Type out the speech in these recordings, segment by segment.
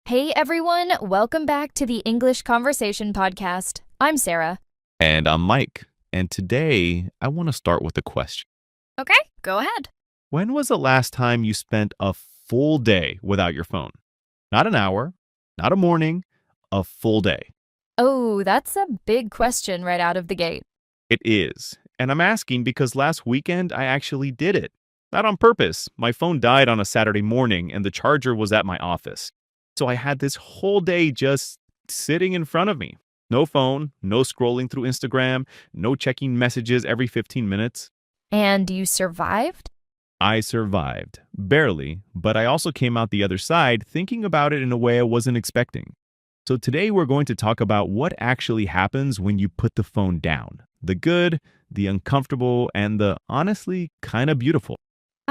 Hey everyone, welcome back to the English Conversation Podcast. I'm Sarah. And I'm Mike. And today I want to start with a question. Okay, go ahead. When was the last time you spent a full day without your phone? Not an hour, not a morning, a full day. Oh, that's a big question right out of the gate. It is. And I'm asking because last weekend I actually did it. Not on purpose. My phone died on a Saturday morning and the charger was at my office. So I had this whole day just sitting in front of me. No phone, no scrolling through Instagram, no checking messages every 15 minutes. And you survived? I survived. Barely, but I also came out the other side thinking about it in a way I wasn't expecting. So today we're going to talk about what actually happens when you put the phone down. The good, the uncomfortable, and the honestly kind of beautiful.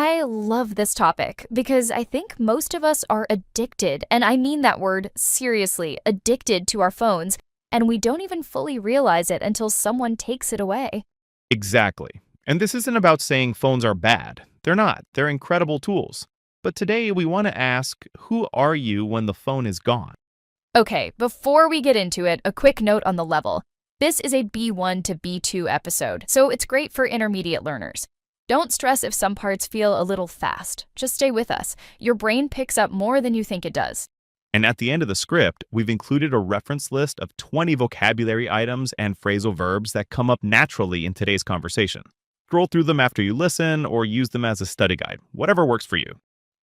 I love this topic because I think most of us are addicted, and I mean that word seriously, addicted to our phones, and we don't even fully realize it until someone takes it away. Exactly. And this isn't about saying phones are bad. They're not. They're incredible tools. But today we want to ask, who are you when the phone is gone? Okay, before we get into it, a quick note on the level. This is a B1 to B2 episode, so it's great for intermediate learners. Don't stress if some parts feel a little fast. Just stay with us. Your brain picks up more than you think it does. And at the end of the script, we've included a reference list of 20 vocabulary items and phrasal verbs that come up naturally in today's conversation. Scroll through them after you listen or use them as a study guide, whatever works for you.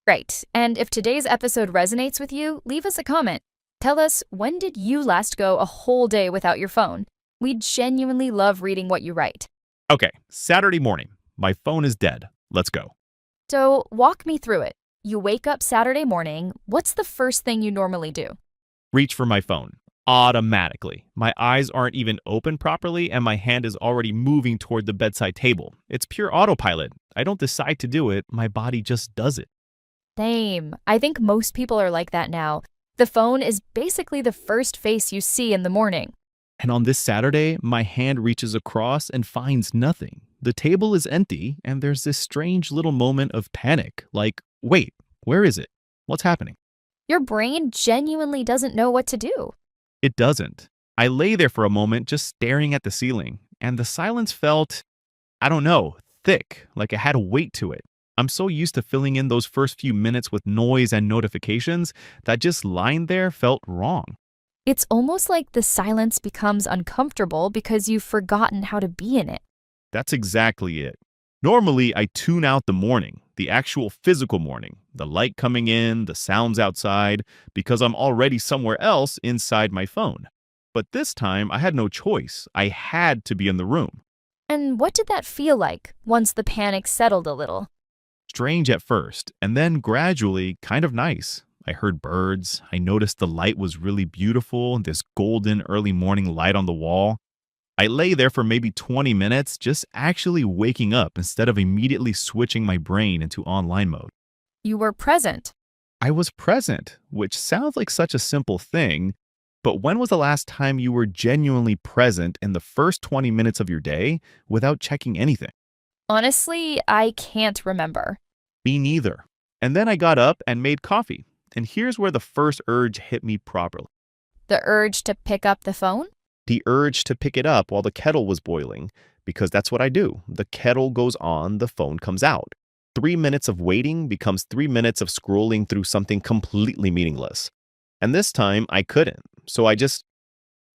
Right, and if today's episode resonates with you, leave us a comment. Tell us, when did you last go a whole day without your phone? We genuinely love reading what you write. Okay, Saturday morning. My phone is dead. Let's go. So walk me through it. You wake up Saturday morning. What's the first thing you normally do? Reach for my phone. Automatically. My eyes aren't even open properly and my hand is already moving toward the bedside table. It's pure autopilot. I don't decide to do it. My body just does it. Same. I think most people are like that now. The phone is basically the first face you see in the morning. And on this Saturday, my hand reaches across and finds nothing. The table is empty, and there's this strange little moment of panic, like, wait, where is it? What's happening? Your brain genuinely doesn't know what to do. It doesn't. I lay there for a moment just staring at the ceiling, and the silence felt, I don't know, thick, like it had a weight to it. I'm so used to filling in those first few minutes with noise and notifications that just lying there felt wrong. It's almost like the silence becomes uncomfortable because you've forgotten how to be in it. That's exactly it. Normally, I tune out the morning, the actual physical morning, the light coming in, the sounds outside, because I'm already somewhere else inside my phone. But this time, I had no choice. I had to be in the room. And what did that feel like once the panic settled a little? Strange at first, and then gradually kind of nice. I heard birds. I noticed the light was really beautiful, this golden early morning light on the wall. I lay there for maybe 20 minutes, just actually waking up instead of immediately switching my brain into online mode. You were present. I was present, which sounds like such a simple thing, but when was the last time you were genuinely present in the first 20 minutes of your day without checking anything? Honestly, I can't remember. Me neither. And then I got up and made coffee. And here's where the first urge hit me properly. The urge to pick up the phone? The urge to pick it up while the kettle was boiling, because that's what I do. The kettle goes on, the phone comes out. 3 minutes of waiting becomes 3 minutes of scrolling through something completely meaningless. And this time I couldn't, so I just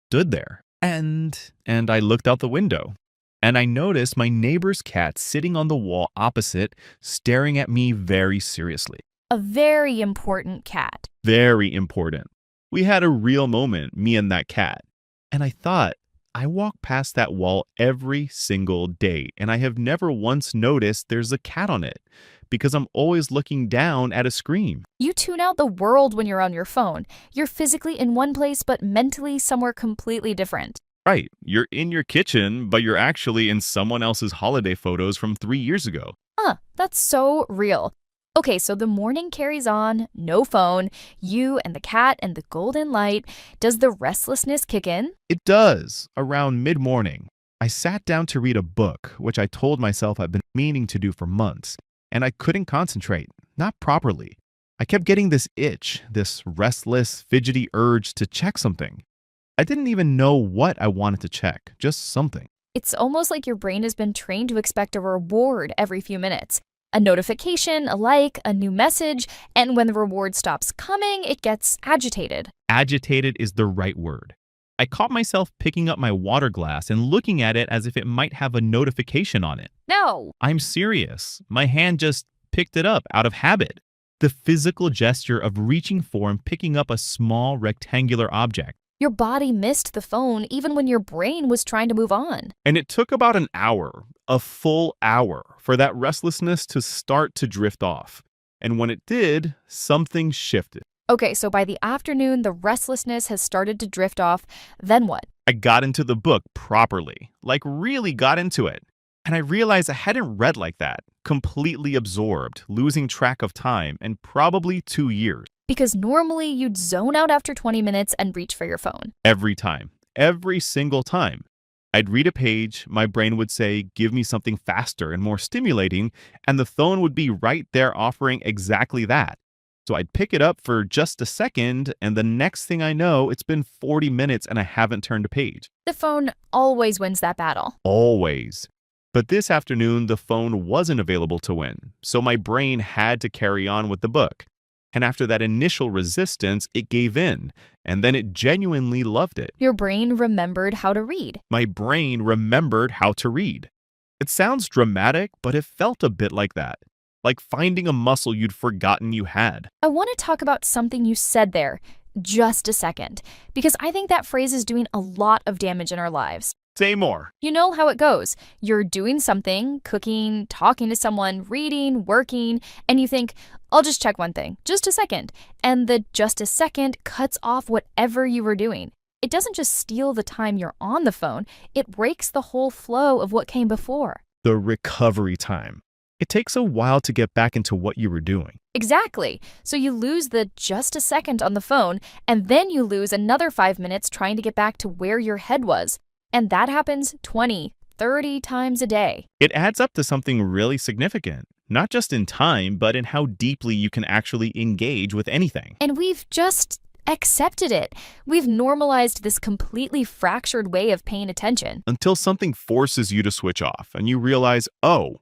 stood there. And I looked out the window. And I noticed my neighbor's cat sitting on the wall opposite, staring at me very seriously. A very important cat. Very important. We had a real moment, me and that cat. And I thought, I walk past that wall every single day, and I have never once noticed there's a cat on it, because I'm always looking down at a screen. You tune out the world when you're on your phone. You're physically in one place, but mentally somewhere completely different. Right, you're in your kitchen, but you're actually in someone else's holiday photos from 3 years ago. That's so real. Okay, so the morning carries on, no phone, you and the cat and the golden light. Does the restlessness kick in? It does, around mid-morning. I sat down to read a book, which I told myself I've been meaning to do for months, and I couldn't concentrate, not properly. I kept getting this itch, this restless, fidgety urge to check something. I didn't even know what I wanted to check, just something. It's almost like your brain has been trained to expect a reward every few minutes. A notification, a like, a new message, and when the reward stops coming, it gets agitated. Agitated is the right word. I caught myself picking up my water glass and looking at it as if it might have a notification on it. No! I'm serious. My hand just picked it up out of habit. The physical gesture of reaching for and picking up a small rectangular object. Your body missed the phone even when your brain was trying to move on. And it took about an hour, a full hour, for that restlessness to start to drift off. And when it did, something shifted. Okay, so by the afternoon, the restlessness has started to drift off. Then what? I got into the book properly, like really got into it. And I realized I hadn't read like that, completely absorbed, losing track of time, and probably 2 years. Because normally you'd zone out after 20 minutes and reach for your phone. Every time, every single time. I'd read a page, my brain would say, give me something faster and more stimulating, and the phone would be right there offering exactly that. So I'd pick it up for just a second, and the next thing I know, it's been 40 minutes and I haven't turned a page. The phone always wins that battle. Always. But this afternoon, the phone wasn't available to win, so my brain had to carry on with the book. And after that initial resistance, it gave in, and then it genuinely loved it. Your brain remembered how to read. My brain remembered how to read. It sounds dramatic, but it felt a bit like that. Like finding a muscle you'd forgotten you had. I want to talk about something you said there, just a second, because I think that phrase is doing a lot of damage in our lives. Say more. You know how it goes. You're doing something, cooking, talking to someone, reading, working, and you think, I'll just check one thing, just a second. And the just a second cuts off whatever you were doing. It doesn't just steal the time you're on the phone, it breaks the whole flow of what came before. The recovery time. It takes a while to get back into what you were doing. Exactly. So you lose the just a second on the phone, and then you lose another 5 minutes trying to get back to where your head was. And that happens 20, 30 times a day. It adds up to something really significant, not just in time, but in how deeply you can actually engage with anything. And we've just accepted it. We've normalized this completely fractured way of paying attention. Until something forces you to switch off and you realize, oh,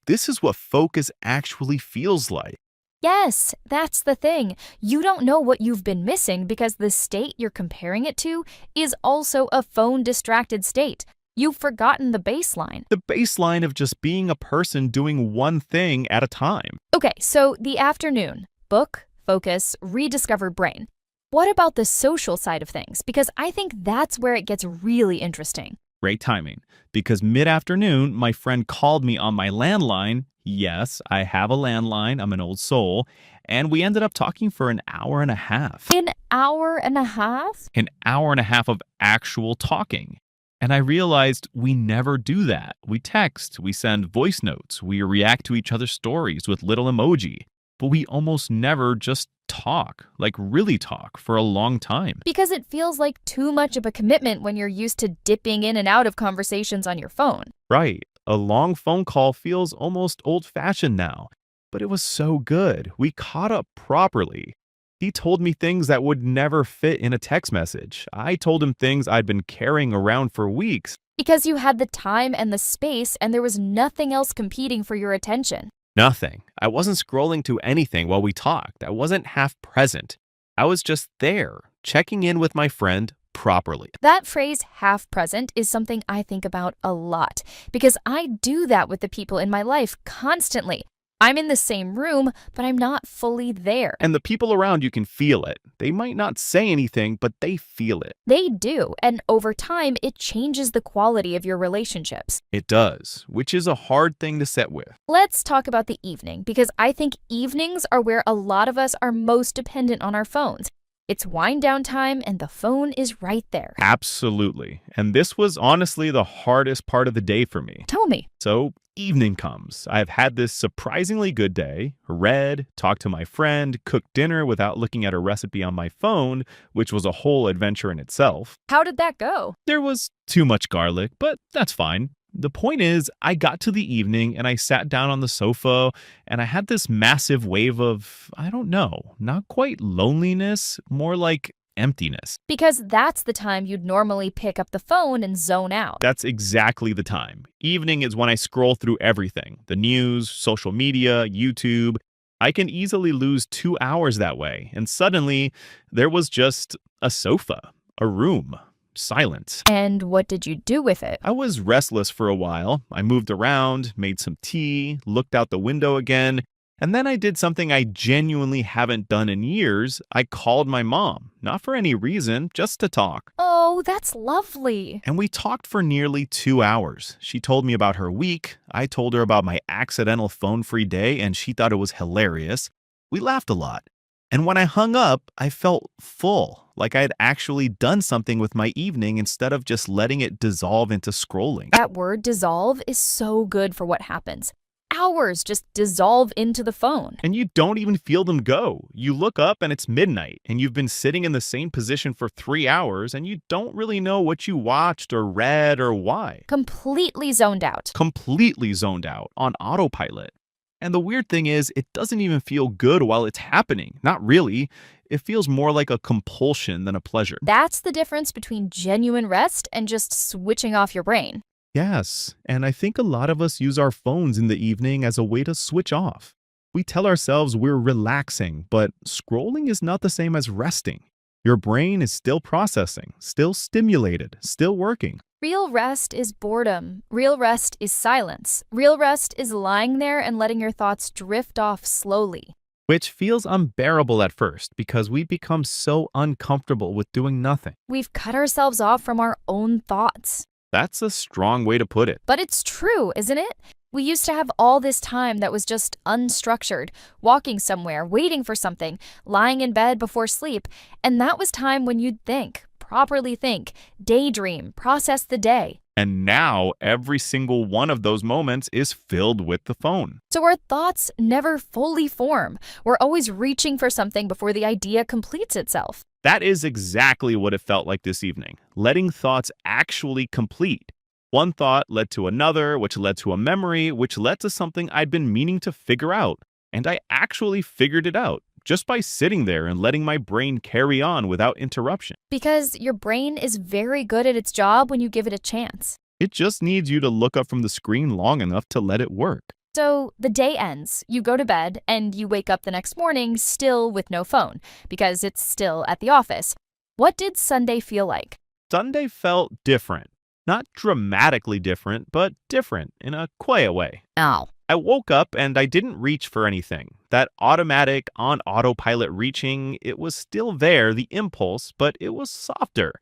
this is what focus actually feels like. Yes, that's the thing. You don't know what you've been missing because the state you're comparing it to is also a phone-distracted state. You've forgotten the baseline. The baseline of just being a person doing one thing at a time. Okay, so the afternoon. Book, focus, rediscovered brain. What about the social side of things? Because I think that's where it gets really interesting. Great timing, because mid-afternoon, my friend called me on my landline. Yes, I have a landline. I'm an old soul. And we ended up talking for an hour and a half. An hour and a half? An hour and a half of actual talking. And I realized we never do that. We text, we send voice notes, we react to each other's stories with little emoji. But we almost never just talk, like really talk, for a long time. Because it feels like too much of a commitment when you're used to dipping in and out of conversations on your phone. Right. A long phone call feels almost old-fashioned now. But it was so good. We caught up properly. He told me things that would never fit in a text message. I told him things I'd been carrying around for weeks. Because you had the time and the space and there was nothing else competing for your attention. Nothing. I wasn't scrolling to anything while we talked. I wasn't half present. I was just there, checking in with my friend properly. That phrase, half present, is something I think about a lot because I do that with the people in my life constantly. I'm in the same room, but I'm not fully there. And the people around you can feel it. They might not say anything, but they feel it. They do, and over time, it changes the quality of your relationships. It does, which is a hard thing to sit with. Let's talk about the evening, because I think evenings are where a lot of us are most dependent on our phones. It's wind down time, and the phone is right there. Absolutely. And this was honestly the hardest part of the day for me. Tell me. So evening comes. I've had this surprisingly good day, read, talked to my friend, cooked dinner without looking at a recipe on my phone, which was a whole adventure in itself. How did that go? There was too much garlic, but that's fine. The point is, I got to the evening and I sat down on the sofa and I had this massive wave of, I don't know, not quite loneliness, more like emptiness. Because that's the time you'd normally pick up the phone and zone out. That's exactly the time. Evening is when I scroll through everything, the news, social media, YouTube. I can easily lose 2 hours that way. And suddenly, there was just a sofa, a room, silence. And what did you do with it? I was restless for a while. I moved around, made some tea, looked out the window again, and then I did something I genuinely haven't done in years. I called my mom, not for any reason, just to talk. Oh, that's lovely. And we talked for nearly 2 hours. She told me about her week. I told her about my accidental phone-free day, and she thought it was hilarious. We laughed a lot. And when I hung up, I felt full, like I had actually done something with my evening instead of just letting it dissolve into scrolling. That word dissolve is so good for what happens. Hours just dissolve into the phone. And you don't even feel them go. You look up and it's midnight, and you've been sitting in the same position for 3 hours, and you don't really know what you watched or read or why. Completely zoned out. Completely zoned out on autopilot. And the weird thing is, it doesn't even feel good while it's happening. Not really. It feels more like a compulsion than a pleasure. That's the difference between genuine rest and just switching off your brain. Yes, and I think a lot of us use our phones in the evening as a way to switch off. We tell ourselves we're relaxing, but scrolling is not the same as resting. Your brain is still processing, still stimulated, still working. Real rest is boredom. Real rest is silence. Real rest is lying there and letting your thoughts drift off slowly. Which feels unbearable at first because we become so uncomfortable with doing nothing. We've cut ourselves off from our own thoughts. That's a strong way to put it. But it's true, isn't it? We used to have all this time that was just unstructured, walking somewhere, waiting for something, lying in bed before sleep, and that was time when you'd think, properly think, daydream, process the day. And now every single one of those moments is filled with the phone. So our thoughts never fully form. We're always reaching for something before the idea completes itself. That is exactly what it felt like this evening, letting thoughts actually complete. One thought led to another, which led to a memory, which led to something I'd been meaning to figure out. And I actually figured it out just by sitting there and letting my brain carry on without interruption. Because your brain is very good at its job when you give it a chance. It just needs you to look up from the screen long enough to let it work. So the day ends, you go to bed, and you wake up the next morning still with no phone, because it's still at the office. What did Sunday feel like? Sunday felt different. Not dramatically different, but different in a quiet way. Oh. I woke up and I didn't reach for anything. That automatic, on autopilot reaching, it was still there, the impulse, but it was softer.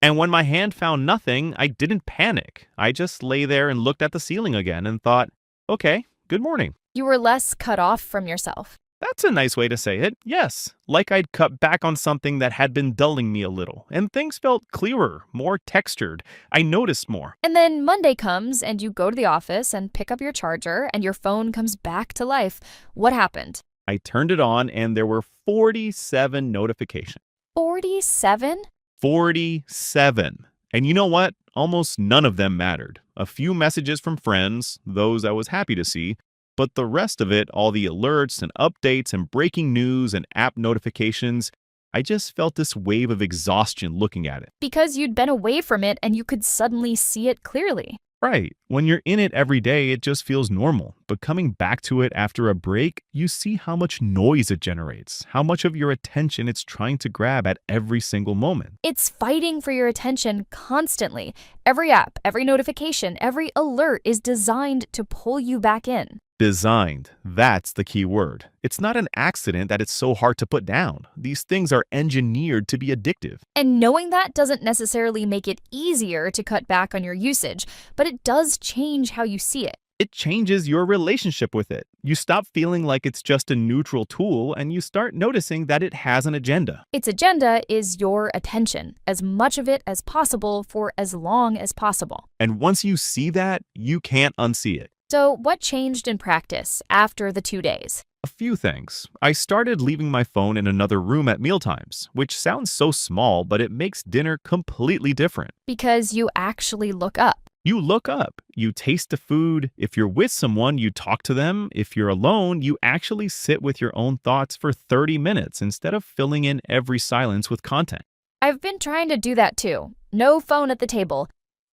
And when my hand found nothing, I didn't panic. I just lay there and looked at the ceiling again and thought, okay, good morning. You were less cut off from yourself. That's a nice way to say it, yes. Like I'd cut back on something that had been dulling me a little, and things felt clearer, more textured. I noticed more. And then Monday comes, and you go to the office and pick up your charger, and your phone comes back to life. What happened? I turned it on, and there were 47 notifications. 47? 47. And you know what? Almost none of them mattered. A few messages from friends, those I was happy to see, but the rest of it, all the alerts and updates and breaking news and app notifications, I just felt this wave of exhaustion looking at it. Because you'd been away from it and you could suddenly see it clearly. Right. When you're in it every day, it just feels normal. But coming back to it after a break, you see how much noise it generates, how much of your attention it's trying to grab at every single moment. It's fighting for your attention constantly. Every app, every notification, every alert is designed to pull you back in. Designed. That's the key word. It's not an accident that it's so hard to put down. These things are engineered to be addictive. And knowing that doesn't necessarily make it easier to cut back on your usage, but it does change how you see it. It changes your relationship with it. You stop feeling like it's just a neutral tool and you start noticing that it has an agenda. Its agenda is your attention, as much of it as possible for as long as possible. And once you see that, you can't unsee it. So what changed in practice after the 2 days? A few things. I started leaving my phone in another room at mealtimes, which sounds so small, but it makes dinner completely different. Because you actually look up. You look up, you taste the food. If you're with someone, you talk to them. If you're alone, you actually sit with your own thoughts for 30 minutes instead of filling in every silence with content. I've been trying to do that too. No phone at the table.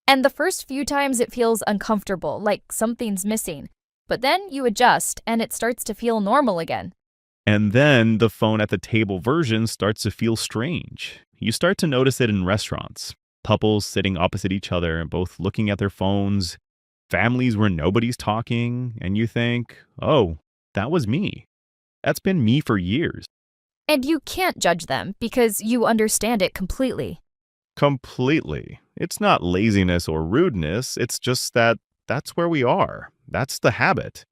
And the first few times it feels uncomfortable, like something's missing. But then you adjust and it starts to feel normal again. And then the phone at the table version starts to feel strange. You start to notice it in restaurants. Couples sitting opposite each other and both looking at their phones. Families where nobody's talking. And you think, oh, that was me. That's been me for years. And you can't judge them because you understand it completely. Completely. It's not laziness or rudeness. It's just that that's where we are. That's the habit.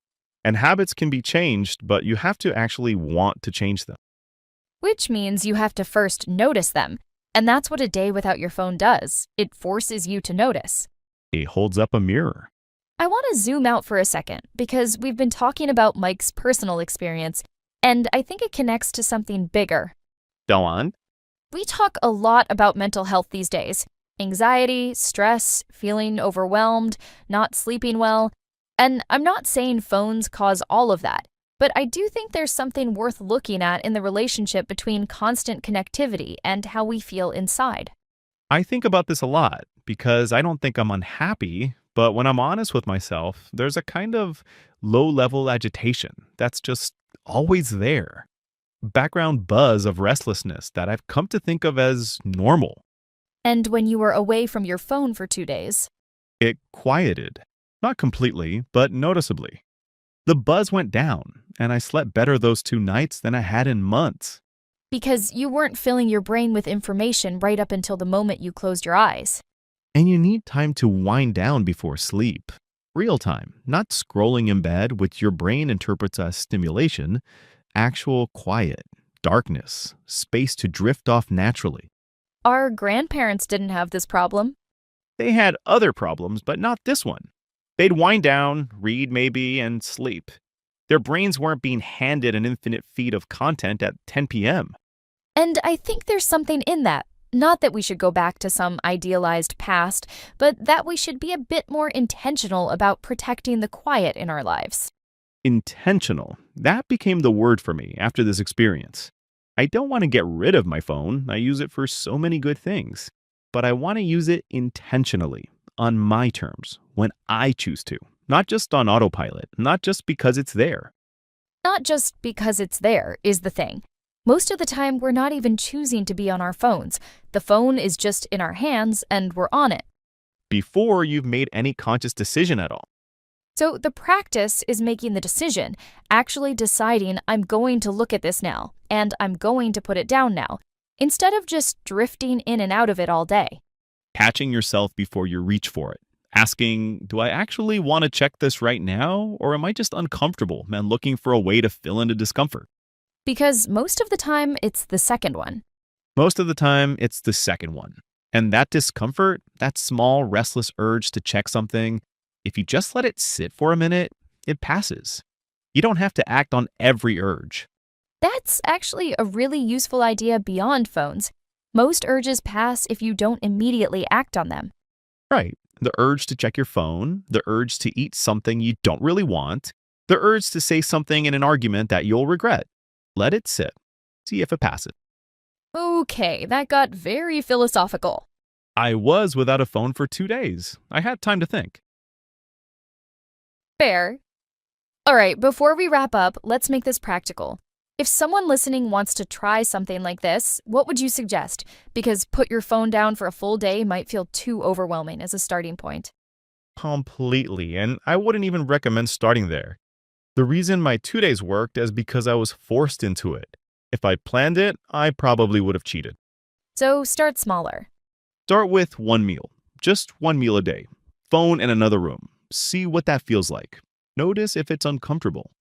And habits can be changed, but you have to actually want to change them. Which means you have to first notice them. And that's what a day without your phone does. It forces you to notice. It holds up a mirror. I want to zoom out for a second because we've been talking about Mike's personal experience, and I think it connects to something bigger. Go on. We talk a lot about mental health these days. Anxiety, stress, feeling overwhelmed, not sleeping well. And I'm not saying phones cause all of that, but I do think there's something worth looking at in the relationship between constant connectivity and how we feel inside. I think about this a lot because I don't think I'm unhappy, but when I'm honest with myself, there's a kind of low-level agitation that's just always there. Background buzz of restlessness that I've come to think of as normal. And when you were away from your phone for 2 days, It quieted. Not completely, but noticeably. The buzz went down, and I slept better those 2 nights than I had in months. because you weren't filling your brain with information right up until the moment you closed your eyes. And you need time to wind down before sleep. Real time, not scrolling in bed, which your brain interprets as stimulation. Actual quiet, darkness, space to drift off naturally. Our grandparents didn't have this problem. They had other problems, but not this one. They'd wind down, read maybe, and sleep. Their brains weren't being handed an infinite feed of content at 10 p.m. And I think there's something in that. Not that we should go back to some idealized past, but that we should be a bit more intentional about protecting the quiet in our lives. Intentional. That became the word for me after this experience. I don't want to get rid of my phone. I use it for so many good things. But I want to use it intentionally, on my terms, when I choose to. Not just on autopilot, not just because it's there. Not just because it's there is the thing. Most of the time, we're not even choosing to be on our phones. The phone is just in our hands and we're on it. Before you've made any conscious decision at all. So the practice is making the decision, actually deciding I'm going to look at this now, and I'm going to put it down now, instead of just drifting in and out of it all day. Catching yourself before you reach for it. Asking, do I actually want to check this right now? Or am I just uncomfortable and looking for a way to fill in the discomfort? Because most of the time, it's the second one. Most of the time, it's the second one. And that discomfort, that small, restless urge to check something, if you just let it sit for a minute, it passes. You don't have to act on every urge. That's actually a really useful idea beyond phones. Most urges pass if you don't immediately act on them. Right. The urge to check your phone, the urge to eat something you don't really want, the urge to say something in an argument that you'll regret. Let it sit. See if it passes. Okay, that got very philosophical. I was without a phone for 2 days. I had time to think. Fair. All right, before we wrap up, let's make this practical. If someone listening wants to try something like this, what would you suggest? Because put your phone down for a full day might feel too overwhelming as a starting point. Completely, and I wouldn't even recommend starting there. The reason my 2 days worked is because I was forced into it. If I planned it, I probably would have cheated. So start smaller. Start with one meal. Just one meal a day. Phone in another room. See what that feels like. Notice if it's uncomfortable.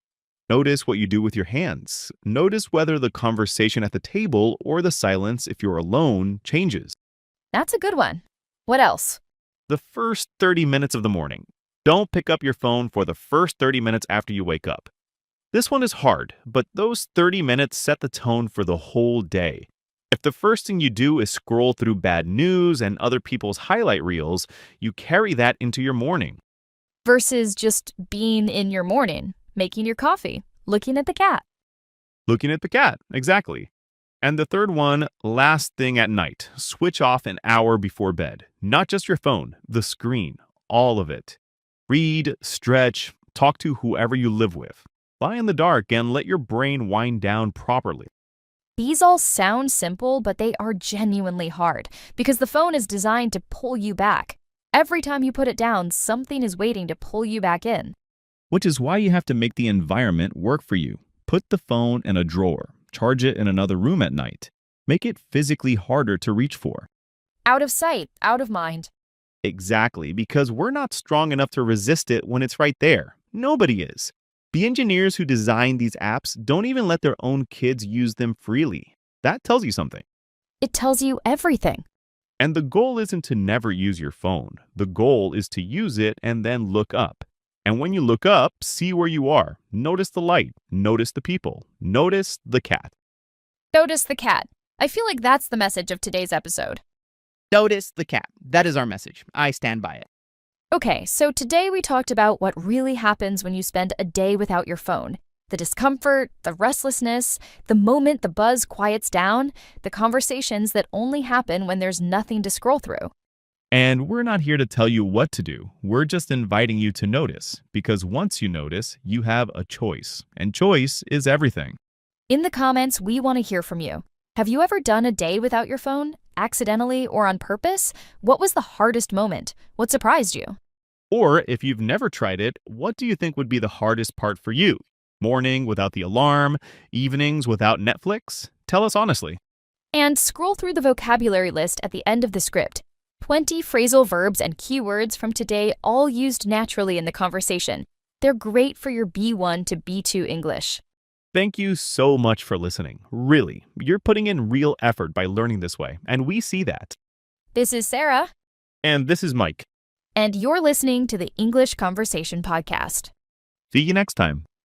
Notice what you do with your hands. Notice whether the conversation at the table or the silence, if you're alone, changes. That's a good one. What else? The first 30 minutes of the morning. Don't pick up your phone for the first 30 minutes after you wake up. This one is hard, but those 30 minutes set the tone for the whole day. If the first thing you do is scroll through bad news and other people's highlight reels, you carry that into your morning. Versus just being in your morning, making your coffee, looking at the cat. Looking at the cat, exactly. And the third one, last thing at night. Switch off an hour before bed. Not just your phone, the screen, all of it. Read, stretch, talk to whoever you live with. Lie in the dark and let your brain wind down properly. These all sound simple, but they are genuinely hard because the phone is designed to pull you back. Every time you put it down, something is waiting to pull you back in. Which is why you have to make the environment work for you. Put the phone in a drawer. Charge it in another room at night. Make it physically harder to reach for. Out of sight, out of mind. Exactly, because we're not strong enough to resist it when it's right there. Nobody is. The engineers who design these apps don't even let their own kids use them freely. That tells you something. It tells you everything. And the goal isn't to never use your phone. The goal is to use it and then look up. And when you look up, see where you are. Notice the light. Notice the people. Notice the cat. Notice the cat. I feel like that's the message of today's episode. Notice the cat. That is our message. I stand by it. Okay, so today we talked about what really happens when you spend a day without your phone. The discomfort, the restlessness, the moment the buzz quiets down, the conversations that only happen when there's nothing to scroll through. And we're not here to tell you what to do. We're just inviting you to notice, because once you notice, you have a choice, and choice is everything. In the comments, we want to hear from you. Have you ever done a day without your phone, accidentally or on purpose? What was the hardest moment? What surprised you? Or if you've never tried it, what do you think would be the hardest part for you? Morning without the alarm? Evenings without Netflix? Tell us honestly. And scroll through the vocabulary list at the end of the script. 20 phrasal verbs and keywords from today, all used naturally in the conversation. They're great for your B1 to B2 English. Thank you so much for listening. Really, you're putting in real effort by learning this way, and we see that. This is Sarah. And this is Mike. And you're listening to the English Conversation Podcast. See you next time.